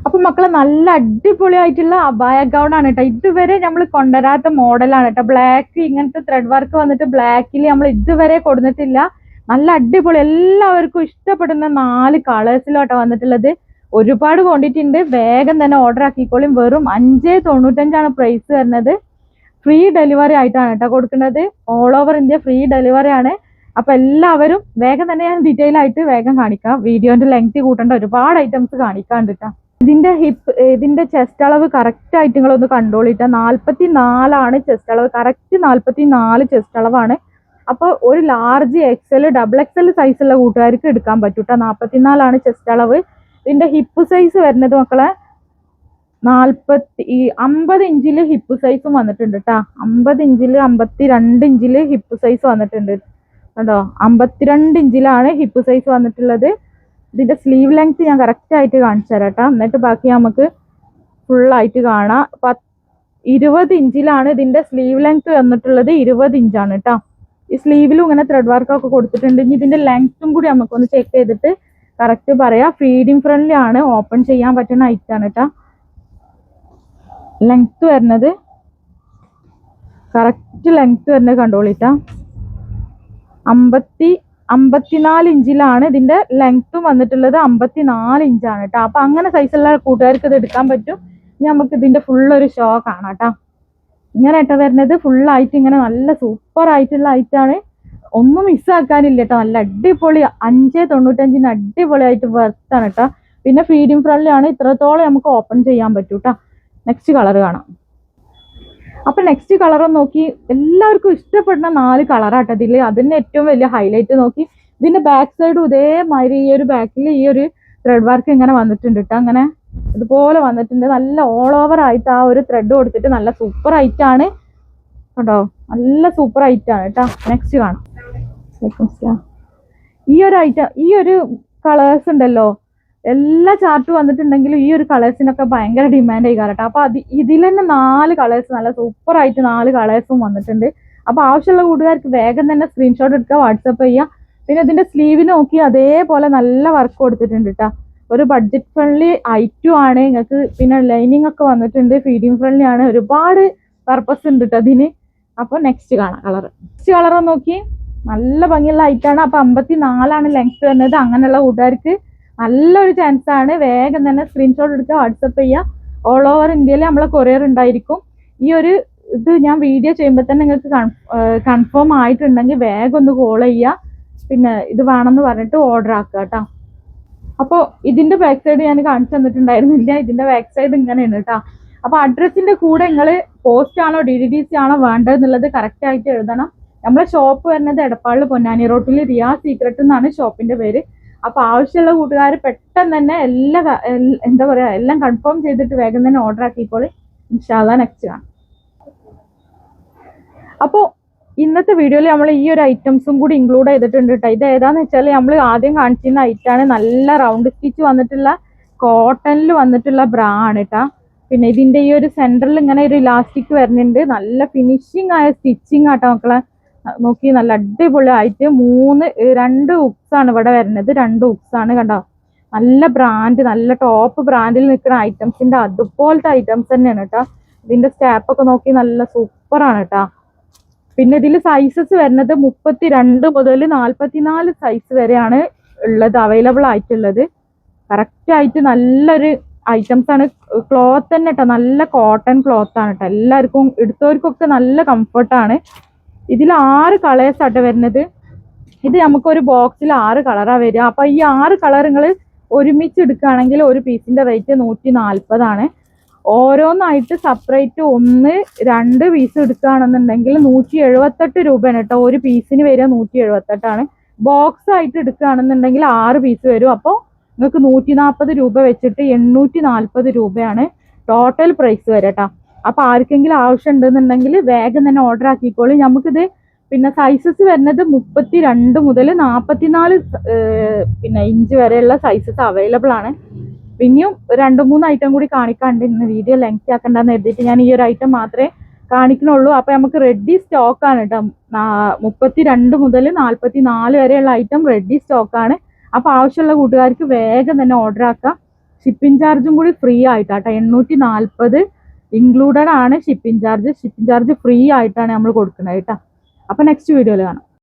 അപ്പൊ മക്കളെ നല്ല അടിപൊളിയായിട്ടുള്ള അബായ ഗൗൺ ആണ് കേട്ടോ. ഇതുവരെ നമ്മൾ കൊണ്ടുവരാത്ത മോഡലാണ് കേട്ടോ. ബ്ലാക്ക് ഇങ്ങനത്തെ ത്രെഡ് വർക്ക് വന്നിട്ട് ബ്ലാക്കിൽ നമ്മൾ ഇതുവരെ കൊടുത്തിട്ടില്ല. നല്ല അടിപൊളി, എല്ലാവർക്കും ഇഷ്ടപ്പെടുന്ന 4 കളേഴ്സിലോട്ടോ വന്നിട്ടുള്ളത്. ഒരുപാട് ക്വാണ്ടിറ്റി ഉണ്ട്. വേഗം തന്നെ ഓർഡർ ആക്കിക്കോളും. വെറും 5.95 പ്രൈസ് വരുന്നത്. ഫ്രീ ഡെലിവറി ആയിട്ടാണ് കേട്ടോ കൊടുക്കുന്നത്. All over India free delivery ആണ്. അപ്പൊ എല്ലാവരും വേഗം തന്നെ ഞാൻ ഡീറ്റെയിൽ ആയിട്ട് വേഗം കാണിക്കാം. വീഡിയോന്റെ ലെങ്ത് കൂട്ടേണ്ട ഒരുപാട് ഐറ്റംസ് കാണിക്കാണ്ട് കേട്ടോ. ഇതിന്റെ ചെസ്റ്റ് അളവ് കറക്റ്റ് ആയിട്ട് നിങ്ങളൊന്ന് കണ്ടോളിട്ടാ. 44 ചെസ്റ്റ് അളവ്, കറക്റ്റ് 44 ചെസ്റ്റ് അളവാണ്. അപ്പൊ ഒരു ലാർജ് XL ഡബിൾ XL സൈസുള്ള കൂട്ടുകാർക്ക് എടുക്കാൻ പറ്റൂട്ടാ. 44 ചെസ്റ്റ് അളവ്. ഇതിന്റെ ഹിപ്പ് സൈസ് വരുന്നത് മക്കളെ 50 ഇഞ്ചില് ഹിപ്പ് സൈസും വന്നിട്ടുണ്ട് കേട്ടാ. 50 ഇഞ്ചില് 52 ഇഞ്ചില് ഹിപ്പ് സൈസ് വന്നിട്ടുണ്ട് കേട്ടോ. 52 ഇഞ്ചിലാണ് ഹിപ്പ് സൈസ് വന്നിട്ടുള്ളത്. ഇതിന്റെ സ്ലീവ് ലെങ്ത് ഞാൻ കറക്റ്റ് ആയിട്ട് കാണിച്ചു തരാം കേട്ടോ. എന്നിട്ട് ബാക്കി നമുക്ക് ഫുള്ളായിട്ട് കാണാം. 20 ഇഞ്ചിലാണ് ഇതിന്റെ സ്ലീവ് ലെങ്ത് വന്നിട്ടുള്ളത്. 20 ഇഞ്ചാണ് കേട്ടോ. ഈ സ്ലീവിലും ഇങ്ങനെ ത്രെഡ് വർക്കൊക്കെ കൊടുത്തിട്ടുണ്ട്. ഇനി ഇതിന്റെ ലെങ്ത്തും കൂടി നമുക്കൊന്ന് ചെക്ക് ചെയ്തിട്ട് കറക്റ്റ് പറയാം. ഫീഡിങ് ഫ്രണ്ട്ലി ആണ്, ഓപ്പൺ ചെയ്യാൻ പറ്റുന്ന ഐറ്റാണ് കേട്ടോ. ലെങ്ത് വരുന്നത് കറക്റ്റ് ലെങ്ത് വരുന്നത് കണ്ടോളിട്ടാ. 54 ഇഞ്ചിലാണ് ഇതിന്റെ ലെങ്ത്തും വന്നിട്ടുള്ളത്. 54 ഇഞ്ചാണ് കേട്ടോ. അപ്പൊ അങ്ങനെ സൈസുള്ള കൂട്ടുകാർക്ക് ഇത് എടുക്കാൻ പറ്റും. ഇനി നമുക്ക് ഇതിന്റെ ഫുള്ളൊരു ഷോ കാണാം കേട്ടോ. ഇങ്ങനെ കേട്ടോ വരുന്നത്. ഫുള്ളായിട്ട് ഇങ്ങനെ നല്ല സൂപ്പർ ആയിട്ടുള്ള ഐറ്റാണ്. ഒന്നും മിസ്സാക്കാനില്ല കേട്ടോ. നല്ല അടിപൊളി 5.95 അടിപൊളിയായിട്ട് വർത്താണ് കേട്ടോ. പിന്നെ ഫീഡിങ് ഫ്രണ്ട്ലി ആണ്. ഇത്രത്തോളം നമുക്ക് ഓപ്പൺ ചെയ്യാൻ പറ്റൂ കേട്ടോ. നെക്സ്റ്റ് കളർ കാണാം. അപ്പൊ നെക്സ്റ്റ് കളർ നോക്കി, എല്ലാവർക്കും ഇഷ്ടപ്പെടുന്ന 4 കളറാട്ടോ ഇതില്. അതിന്റെ ഏറ്റവും വലിയ ഹൈലൈറ്റ് നോക്കി. ഇതിന്റെ ബാക്ക് സൈഡും ഇതേമാതിരി ഈ ഒരു ബാക്കിൽ ഈ ഒരു ത്രെഡ് വർക്ക് ഇങ്ങനെ വന്നിട്ടുണ്ട് കേട്ടോ. അങ്ങനെ ഇതുപോലെ വന്നിട്ടുണ്ട്. നല്ല ഓൾ ഓവർ ആയിട്ട് ആ ഒരു ത്രെഡ് കൊടുത്തിട്ട് നല്ല സൂപ്പർ ആയിട്ടാണ് കേട്ടോ. നല്ല സൂപ്പർ ആയിട്ടാണ് കേട്ടോ. നെക്സ്റ്റ് കാണാം. ഈ ഒരു ഐറ്റം, ഈ ഒരു കളേഴ്സ് ഉണ്ടല്ലോ, എല്ലാ ചാർട്ട് വന്നിട്ടുണ്ടെങ്കിലും ഈ ഒരു കളേഴ്സിനൊക്കെ ഭയങ്കര ഡിമാൻഡ് ആയി കേട്ടോ. അപ്പൊ ഇതിൽ തന്നെ 4 കളേഴ്സ്, നല്ല സൂപ്പർ ആയിട്ട് 4 കളേഴ്സും വന്നിട്ടുണ്ട്. അപ്പൊ ആവശ്യമുള്ള കൂട്ടുകാർക്ക് വേഗം തന്നെ സ്ക്രീൻഷോട്ട് എടുക്കുക, വാട്സപ്പ് ചെയ്യുക. പിന്നെ ഇതിന്റെ സ്ലീവിന് നോക്കി അതേപോലെ നല്ല വർക്ക് കൊടുത്തിട്ടുണ്ട് കേട്ടോ. ഒരു ബഡ്ജറ്റ് ഫ്രണ്ട്ലി ഐറ്റം ആണ് നിങ്ങൾക്ക്. പിന്നെ ലൈനിങ് ഒക്കെ വന്നിട്ടുണ്ട്. ഫീഡിങ് ഫ്രണ്ട്ലി ആണ്. ഒരുപാട് പർപ്പസ് ഉണ്ട് കേട്ടോ അതിന്. അപ്പൊ നെക്സ്റ്റ് കാണാം കളർ. നെക്സ്റ്റ് കളർ നോക്കി, നല്ല ഭംഗിയുള്ള ഐറ്റാണ്. അപ്പൊ 54 ലെങ്ത് വരുന്നത്. അങ്ങനെയുള്ള കൂട്ടുകാർക്ക് നല്ലൊരു ചാൻസ് ആണ്. വേഗം തന്നെ സ്ക്രീൻഷോട്ട് എടുക്കുക, വാട്സപ്പ് ചെയ്യുക. ഓൾ ഓവർ ഇന്ത്യയിൽ നമ്മളെ കൊറിയർ ഉണ്ടായിരിക്കും. ഈ ഒരു ഇത് ഞാൻ വീഡിയോ ചെയ്യുമ്പോൾ തന്നെ നിങ്ങൾക്ക് കൺഫേം ആയിട്ടുണ്ടെങ്കിൽ വേഗം ഒന്ന് കോൾ ചെയ്യുക. പിന്നെ ഇത് വേണമെന്ന് പറഞ്ഞിട്ട് ഓർഡർ ആക്കുക കേട്ടോ. അപ്പോൾ ഇതിന്റെ ബാക്ക് സൈഡ് ഞാൻ കാണിച്ചു തന്നിട്ടുണ്ടായിരുന്നില്ല. ഇതിന്റെ ബാക്ക് സൈഡ് ഇങ്ങനെയാണ് കേട്ടോ. അപ്പൊ അഡ്രസ്സിന്റെ കൂടെ നിങ്ങൾ പോസ്റ്റ് ആണോ DDDC ആണോ വേണ്ടതെന്നുള്ളത് കറക്റ്റ് ആയിട്ട് എഴുതണം. നമ്മളെ ഷോപ്പ് വരുന്നത് എടപ്പാളിൽ പൊന്നാനി റോട്ടിൽ റിയാ സീക്രട്ട് എന്നാണ് ഷോപ്പിന്റെ പേര്. അപ്പൊ ആവശ്യമുള്ള കൂട്ടുകാർ പെട്ടെന്ന് തന്നെ എല്ലാം കൺഫേം ചെയ്തിട്ട് വേഗം തന്നെ ഓർഡർ ആക്കിക്കോളി. ഇൻഷാ അല്ലാഹ് നെക്സ്റ്റ് കാണാം. അപ്പോ ഇന്നത്തെ വീഡിയോയിൽ നമ്മൾ ഈ ഒരു ഐറ്റംസും കൂടി ഇൻക്ലൂഡ് ചെയ്തിട്ടുണ്ട് കേട്ടോ. ഇത് ഏതാന്ന് വെച്ചാൽ നമ്മൾ ആദ്യം കാണിച്ചിരുന്ന ഐറ്റാണ്. നല്ല റൗണ്ട് സ്റ്റിച്ച് വന്നിട്ടുള്ള കോട്ടണിൽ വന്നിട്ടുള്ള ബ്രാ ആണ് കേട്ടോ. പിന്നെ ഇതിന്റെ ഈ ഒരു സെന്ററിൽ ഇങ്ങനെ ഒരു ഇലാസ്റ്റിക് വരുന്നുണ്ട്. നല്ല ഫിനിഷിംഗ് ആയ സ്റ്റിച്ചിങ് ആട്ടോ മക്കളെ. നോക്കി, നല്ല അടിപൊളി ആയിട്ട് 2 ഹുക്സ് ആണ് ഇവിടെ വരുന്നത്. 2 ഹുക്സ് ആണ് കണ്ടോ. നല്ല ബ്രാൻഡ്, നല്ല ടോപ്പ് ബ്രാൻഡിൽ നിൽക്കുന്ന ഐറ്റംസിന്റെ അതുപോലത്തെ ഐറ്റംസ് തന്നെയാണ് കേട്ടോ. ഇതിന്റെ സ്റ്റാപ്പ് ഒക്കെ നോക്കി നല്ല സൂപ്പർ ആണ് കേട്ടോ. പിന്നെ ഇതിൽ സൈസസ് വരുന്നത് 32 മുതൽ 44 സൈസ് വരെയാണ് ഉള്ളത്, അവൈലബിൾ ആയിട്ടുള്ളത്. കറക്റ്റ് ആയിട്ട് നല്ലൊരു ഐറ്റംസ് ആണ്. ക്ലോത്ത് തന്നെ കേട്ടോ, നല്ല കോട്ടൺ ക്ലോത്ത് ആണ് കേട്ടോ. എല്ലാവർക്കും എടുത്തവർക്കൊക്കെ നല്ല കംഫർട്ടാണ്. ഇതിൽ 6 കളേഴ്സ് ആട്ടോ വരുന്നത്. ഇത് നമുക്കൊരു ബോക്സിൽ 6 കളറാണ് വരിക. അപ്പൊ ഈ 6 കളർ നിങ്ങൾ ഒരുമിച്ച് എടുക്കുകയാണെങ്കിൽ ഒരു പീസിന്റെ റേറ്റ് 140 ആണ്. ഓരോന്നായിട്ട് സെപ്പറേറ്റ് 1, 2 പീസ് എടുക്കുകയാണെന്നുണ്ടെങ്കിൽ 178 രൂപയാണ് കേട്ടോ. ഒരു പീസിന് വരിക 178 ആണ്. ബോക്സ് ആയിട്ട് എടുക്കുകയാണെന്നുണ്ടെങ്കിൽ 6 പീസ് വരും. അപ്പോൾ നിങ്ങൾക്ക് 140 രൂപ വെച്ചിട്ട് 840 രൂപയാണ് ടോട്ടൽ പ്രൈസ് വരെ കേട്ടോ. അപ്പൊ ആർക്കെങ്കിലും ആവശ്യം ഉണ്ടെന്നുണ്ടെങ്കിൽ വേഗം തന്നെ ഓർഡർ ആക്കിക്കോളി. നമുക്കിത് പിന്നെ സൈസസ് വരുന്നത് 32 മുതൽ 44 ഇഞ്ച് വരെയുള്ള സൈസസ് അവൈലബിൾ ആണ്. പിന്നെയും 2-3 ഐറ്റം കൂടി കാണിക്കാണ്ട്. ഇന്ന് വീഡിയോ ലെങ്ത് ആക്കണ്ടെന്ന് എഴുതിയിട്ട് ഞാൻ ഈ ഒരു ഐറ്റം മാത്രമേ കാണിക്കണുള്ളൂ. അപ്പൊ നമുക്ക് റെഡി സ്റ്റോക്ക് ആണ് കേട്ടോ. 32 മുതൽ 44 വരെയുള്ള ഐറ്റം റെഡി സ്റ്റോക്ക് ആണ്. അപ്പൊ ആവശ്യമുള്ള കൂട്ടുകാർക്ക് വേഗം തന്നെ ഓർഡർ ആക്കാം. ഷിപ്പിംഗ് ചാർജും കൂടി ഫ്രീ ആയിട്ടാട്ടോ. 840 ഇൻക്ലൂഡഡ് ആണ് ഷിപ്പിംഗ് ചാർജ് ഫ്രീ ആയിട്ടാണ് നമ്മൾ കൊടുക്കുന്നത് കേട്ടോ. അപ്പോൾ നെക്സ്റ്റ് വീഡിയോയിൽ കാണാം.